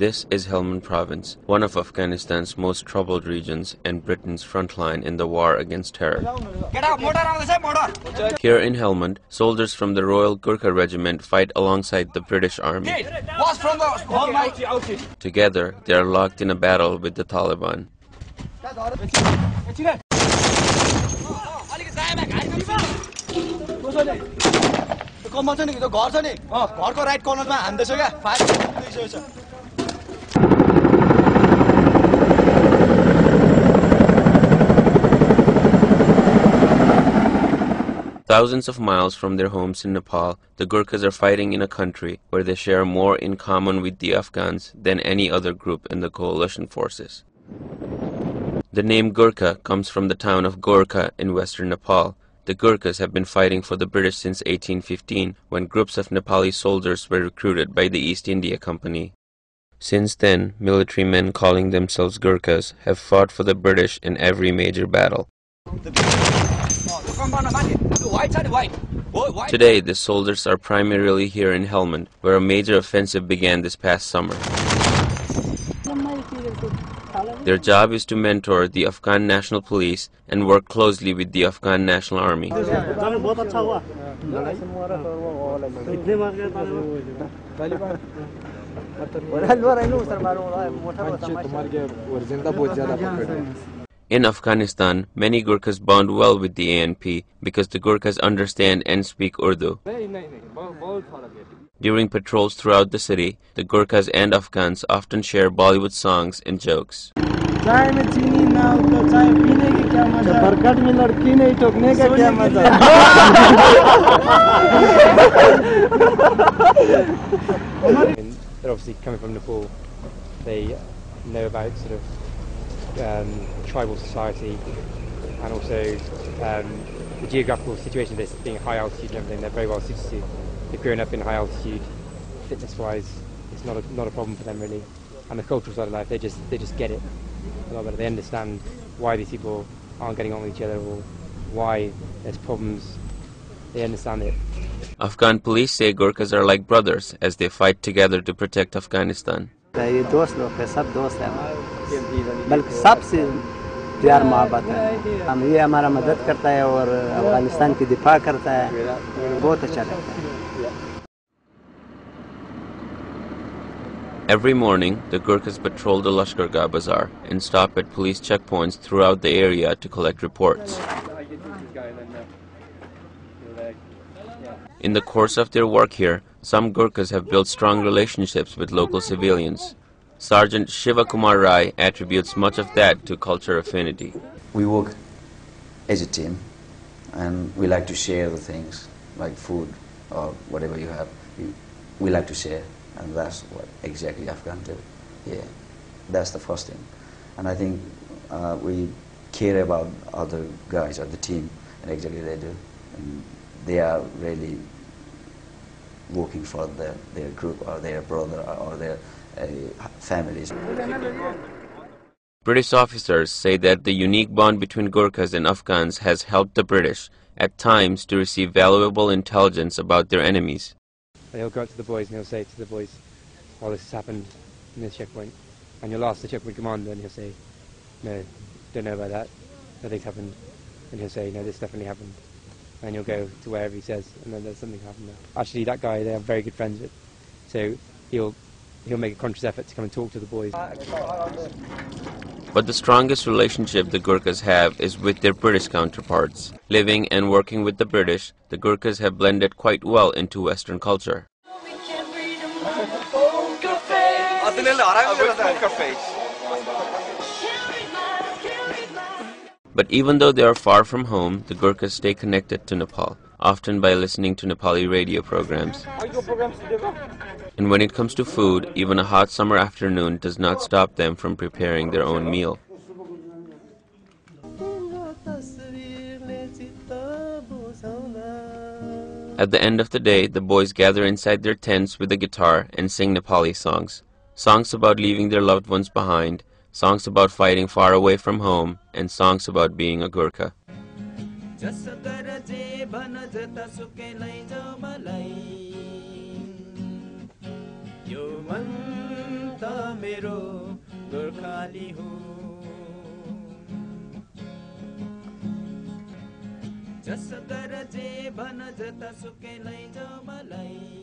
This is Helmand province, one of Afghanistan's most troubled regions and Britain's front line in the war against terror. Here in Helmand, soldiers from the Royal Gurkha Regiment fight alongside the British Army. Together, they are locked in a battle with the Taliban. Thousands of miles from their homes in Nepal, the Gurkhas are fighting in a country where they share more in common with the Afghans than any other group in the coalition forces. The name Gurkha comes from the town of Gorkha in western Nepal. The Gurkhas have been fighting for the British since 1815, when groups of Nepali soldiers were recruited by the East India Company. Since then, military men calling themselves Gurkhas have fought for the British in every major battle. Today, the soldiers are primarily here in Helmand, where a major offensive began this past summer. Their job is to mentor the Afghan National Police and work closely with the Afghan National Army. In Afghanistan, many Gurkhas bond well with the ANP because the Gurkhas understand and speak Urdu. During patrols throughout the city, the Gurkhas and Afghans often share Bollywood songs and jokes. They're obviously coming from Nepal. They know about sort of tribal society and also the geographical situation of this being high altitude and everything. They're very well suited to. They've grown up in high altitude. Fitness-wise, it's not a problem for them really. And the cultural side of life, they just get it a lot better. They understand why these people aren't getting on with each other or why there's problems. They understand it. Afghan police say Gurkhas are like brothers as they fight together to protect Afghanistan. ये दोस्त लोग हैं, सब दोस्त हैं, बल्कि सबसे प्यार मोहब्बत है। हम ये हमारा मदद करता है और अफगानिस्तान की दिफा करता है, बहुत अच्छा लगता है। Every morning, the Gurkhas patrol the Lashkargah Bazaar and stop at police checkpoints throughout the area to collect reports. In the course of their work here, some Gurkhas have built strong relationships with local civilians. Sergeant Shiva Kumar Rai attributes much of that to culture affinity. We work as a team and we like to share the things like food or whatever you have. We like to share, and that's what exactly Afghans do. Yeah, that's the first thing. And I think we care about other guys or the team, and exactly they do. And they are really working for their group or their brother or their families. British officers say that the unique bond between Gurkhas and Afghans has helped the British, at times, to receive valuable intelligence about their enemies. He'll go up to the boys and he'll say to the boys, "Oh, this has happened in this checkpoint," and you'll ask the checkpoint commander and he'll say, "No, don't know about that. Nothing's happened," and he'll say, "No, this definitely happened." And you'll go to wherever he says, and then there's something happened there. Actually, that guy they are very good friends with, so he'll make a conscious effort to come and talk to the boys. But the strongest relationship the Gurkhas have is with their British counterparts. Living and working with the British, the Gurkhas have blended quite well into Western culture. But even though they are far from home, the Gurkhas stay connected to Nepal, often by listening to Nepali radio programs. And when it comes to food, even a hot summer afternoon does not stop them from preparing their own meal. At the end of the day, the boys gather inside their tents with a guitar and sing Nepali songs. Songs about leaving their loved ones behind, songs about fighting far away from home, and songs about being a Gurkha. त मेरो गोर्खाली हुँ जसो गर जे भन जता सुकै लैजाऊ मलाई